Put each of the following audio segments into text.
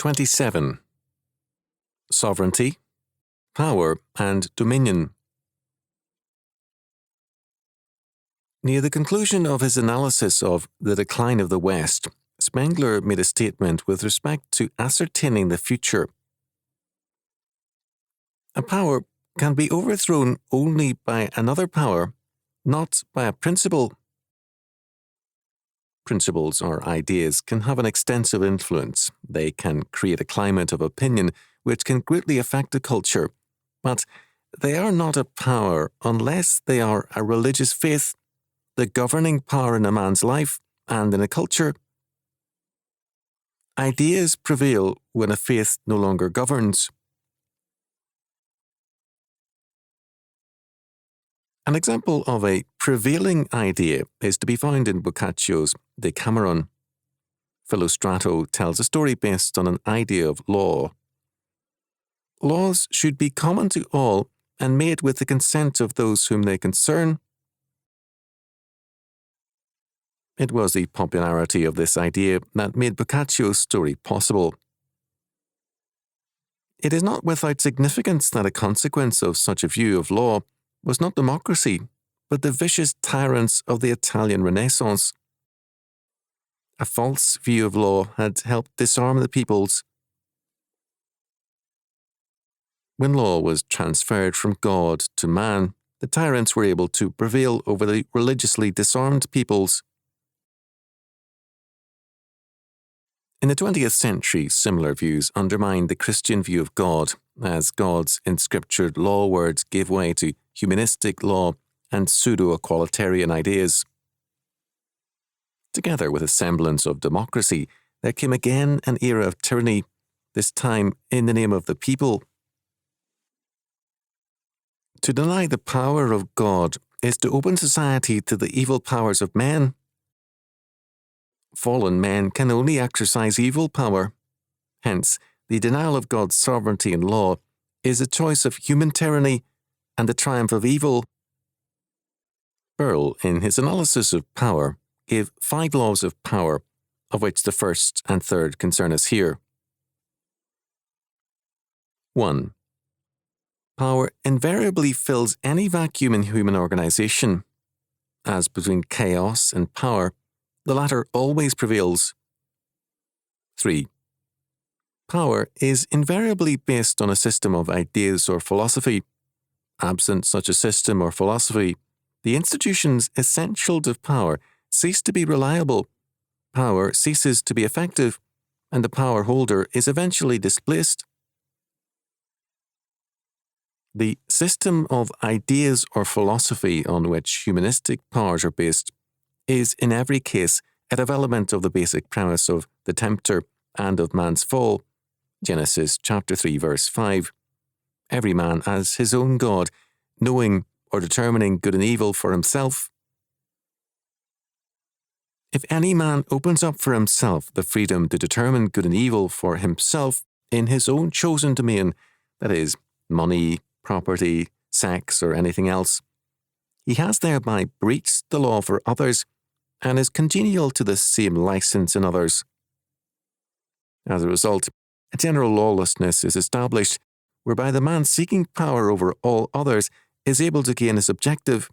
27. Sovereignty, Power and Dominion. Near the conclusion of his analysis of the decline of the West, Spengler made a statement with respect to ascertaining the future. A power can be overthrown only by another power, not by a principle. Principles or ideas can have an extensive influence. They can create a climate of opinion which can greatly affect a culture, but they are not a power unless they are a religious faith, the governing power in a man's life and in a culture. Ideas prevail when a faith no longer governs. An example of a prevailing idea is to be found in Boccaccio's Decameron. Philostrato tells a story based on an idea of law. Laws should be common to all and made with the consent of those whom they concern. It was the popularity of this idea that made Boccaccio's story possible. It is not without significance that a consequence of such a view of law was not democracy, but the vicious tyrants of the Italian Renaissance. A false view of law had helped disarm the peoples. When law was transferred from God to man, the tyrants were able to prevail over the religiously disarmed peoples. In the 20th century, similar views undermined the Christian view of God, as God's inscriptured law words gave way to humanistic law and pseudo-equalitarian ideas. Together with a semblance of democracy, there came again an era of tyranny, this time in the name of the people. To deny the power of God is to open society to the evil powers of men. Fallen men can only exercise evil power. Hence, the denial of God's sovereignty and law is a choice of human tyranny and the triumph of evil. Earle, in his analysis of power, gave 5 laws of power, of which the first and third concern us here. 1. Power invariably fills any vacuum in human organization. As between chaos and power, the latter always prevails. 3. Power is invariably based on a system of ideas or philosophy. Absent such a system or philosophy, the institutions essential to power cease to be reliable, power ceases to be effective, and the power holder is eventually displaced. The system of ideas or philosophy on which humanistic powers are based is in every case a development of the basic premise of the tempter and of man's fall. Genesis chapter 3 verse 5. Every man as his own God, knowing or determining good and evil for himself. If any man opens up for himself the freedom to determine good and evil for himself in his own chosen domain, that is, money, property, sex, or anything else, he has thereby breached the law for others and is congenial to the same license in others. As a result, a general lawlessness is established whereby the man seeking power over all others is able to gain his objective.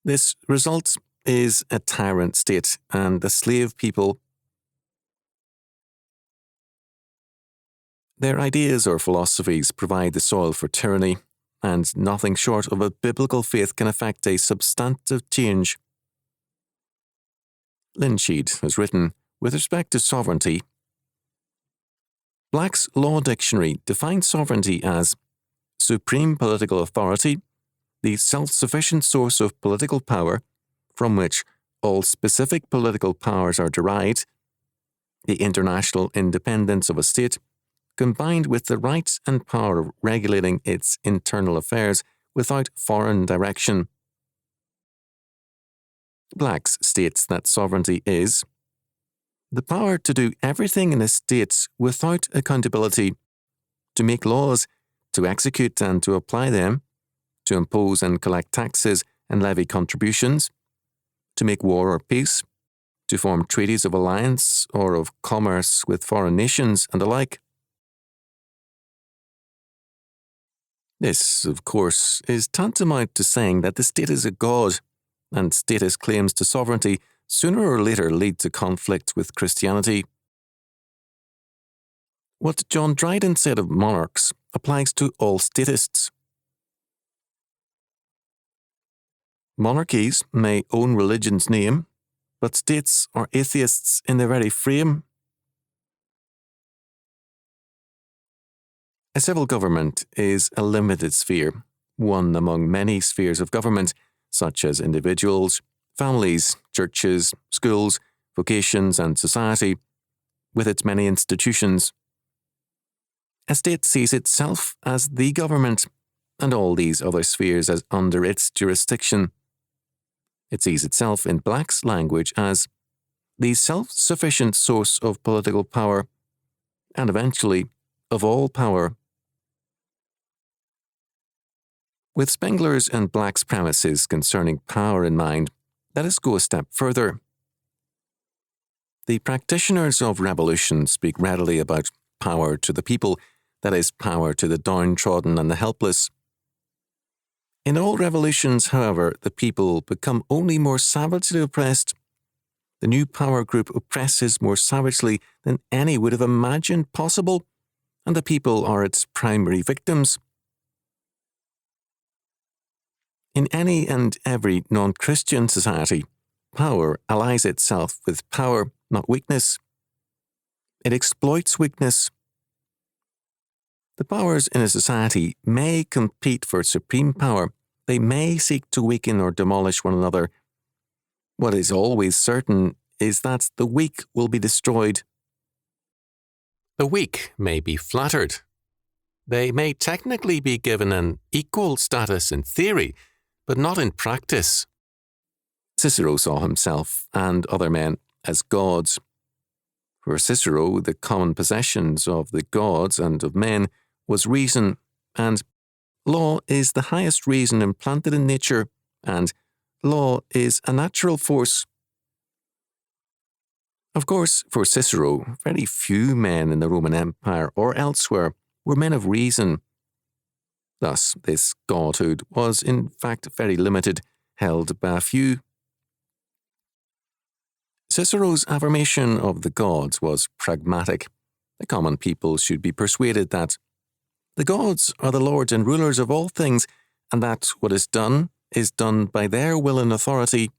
This result is a tyrant state and a slave people. Their ideas or philosophies provide the soil for tyranny, and nothing short of a biblical faith can effect a substantive change. Linsheed has written, with respect to sovereignty, Black's Law Dictionary defines sovereignty as supreme political authority, the self-sufficient source of political power, from which all specific political powers are derived, the international independence of a state, combined with the rights and power of regulating its internal affairs without foreign direction. Black's states that sovereignty is the power to do everything in a state without accountability, to make laws, to execute and to apply them, to impose and collect taxes and levy contributions, to make war or peace, to form treaties of alliance or of commerce with foreign nations and the like. This, of course, is tantamount to saying that the state is a god, and statist claims to sovereignty sooner or later lead to conflict with Christianity. What John Dryden said of monarchs applies to all statists. Monarchies may own religion's name, but states are atheists in their very frame. A civil government is a limited sphere, one among many spheres of government, such as individuals, families, churches, schools, vocations, and society, with its many institutions. A state sees itself as the government, and all these other spheres as under its jurisdiction. It sees itself in Black's language as the self-sufficient source of political power, and eventually of all power. With Spengler's and Black's premises concerning power in mind, let us go a step further. The practitioners of revolution speak readily about power to the people, that is, power to the downtrodden and the helpless. In all revolutions, however, the people become only more savagely oppressed. The new power group oppresses more savagely than any would have imagined possible, and the people are its primary victims. In any and every non-Christian society, power allies itself with power, not weakness. It exploits weakness. The powers in a society may compete for supreme power. They may seek to weaken or demolish one another. What is always certain is that the weak will be destroyed. The weak may be flattered. They may technically be given an equal status in theory, but not in practice. Cicero saw himself and other men as gods. For Cicero, the common possessions of the gods and of men was reason, and law is the highest reason implanted in nature, and law is a natural force. Of course, for Cicero, very few men in the Roman Empire or elsewhere were men of reason. Thus, this godhood was in fact very limited, held by a few. Cicero's affirmation of the gods was pragmatic. The common people should be persuaded that the gods are the lords and rulers of all things, and that what is done by their will and authority.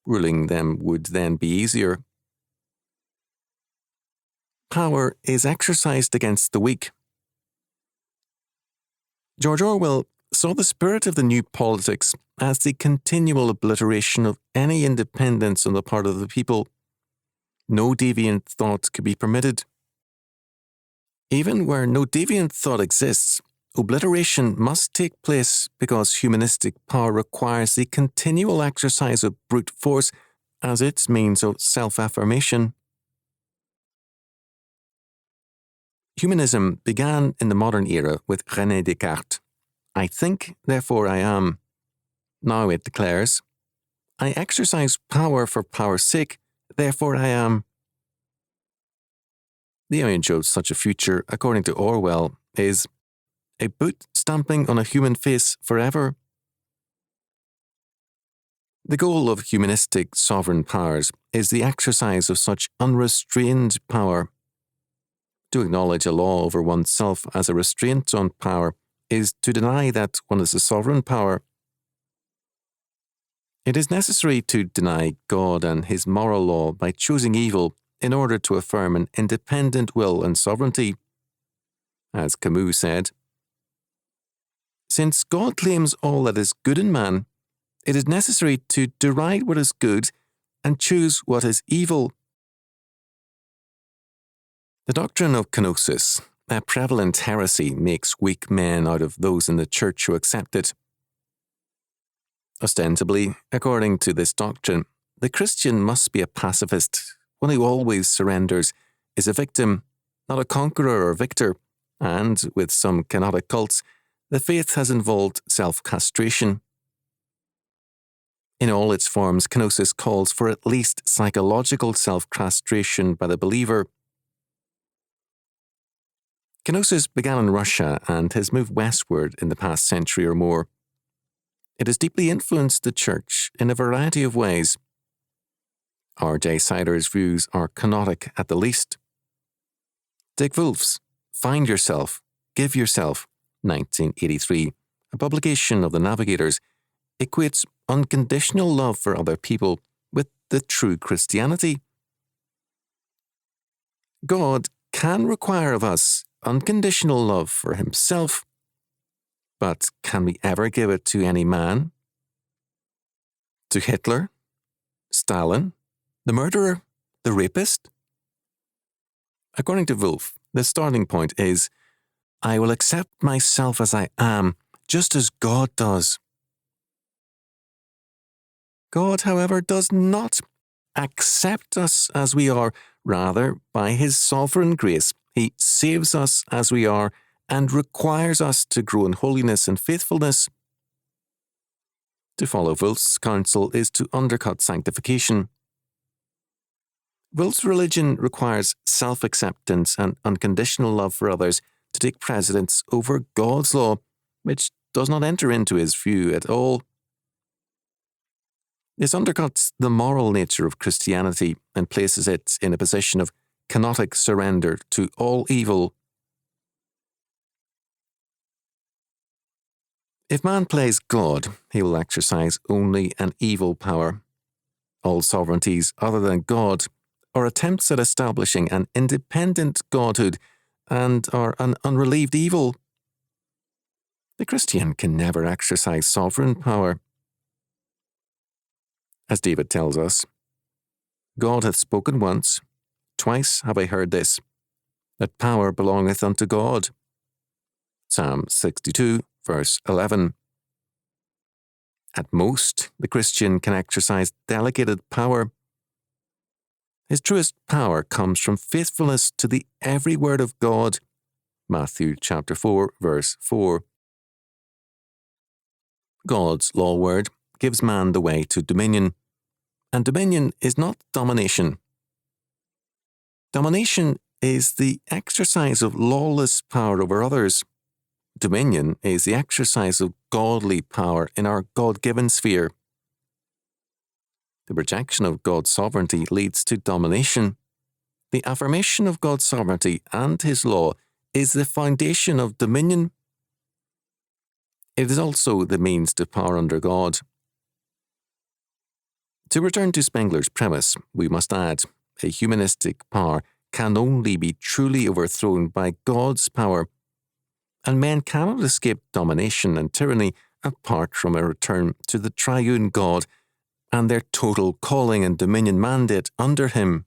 Ruling them would then be easier. Power is exercised against the weak. George Orwell saw the spirit of the new politics as the continual obliteration of any independence on the part of the people. No deviant thought could be permitted. Even where no deviant thought exists, obliteration must take place because humanistic power requires the continual exercise of brute force as its means of self-affirmation. Humanism began in the modern era with René Descartes. I think, therefore I am. Now it declares, I exercise power for power's sake, therefore I am. The image of such a future, according to Orwell, is a boot stamping on a human face forever. The goal of humanistic sovereign powers is the exercise of such unrestrained power. To acknowledge a law over oneself as a restraint on power is to deny that one is a sovereign power. It is necessary to deny God and his moral law by choosing evil in order to affirm an independent will and sovereignty. As Camus said, since God claims all that is good in man, it is necessary to deride what is good and choose what is evil. The doctrine of kenosis, a prevalent heresy, makes weak men out of those in the church who accept it. Ostensibly, according to this doctrine, the Christian must be a pacifist, one who always surrenders, is a victim, not a conqueror or victor, and, with some kenotic cults, the faith has involved self-castration. In all its forms, kenosis calls for at least psychological self-castration by the believer. Kenosis began in Russia and has moved westward in the past century or more. It has deeply influenced the Church in a variety of ways. R.J. Sider's views are kenotic at the least. Dick Wolf's Find Yourself, Give Yourself, 1983, a publication of the Navigators, equates unconditional love for other people with the true Christianity. God can require of us unconditional love for himself, but can we ever give it to any man? To Hitler? Stalin? The murderer? The rapist? According to Wolf, the starting point is, I will accept myself as I am, just as God does. God, however, does not accept us as we are. Rather, by his sovereign grace, he saves us as we are and requires us to grow in holiness and faithfulness. To follow Wolf's counsel is to undercut sanctification. Wolf's religion requires self-acceptance and unconditional love for others to take precedence over God's law, which does not enter into his view at all. This undercuts the moral nature of Christianity and places it in a position of kenotic surrender to all evil. If man plays God, he will exercise only an evil power. All sovereignties other than God are attempts at establishing an independent godhood and are an unrelieved evil. The Christian can never exercise sovereign power. As David tells us, God hath spoken once, twice have I heard this, that power belongeth unto God. Psalm 62, verse 11. At most, the Christian can exercise delegated power. His truest power comes from faithfulness to the every word of God. Matthew chapter 4, verse 4. God's law word gives man the way to dominion, and dominion is not domination. Domination is the exercise of lawless power over others. Dominion is the exercise of godly power in our God-given sphere. The rejection of God's sovereignty leads to domination. The affirmation of God's sovereignty and his law is the foundation of dominion. It is also the means to power under God. To return to Spengler's premise, we must add, a humanistic power can only be truly overthrown by God's power, and men cannot escape domination and tyranny apart from a return to the triune God and their total calling and dominion mandate under him.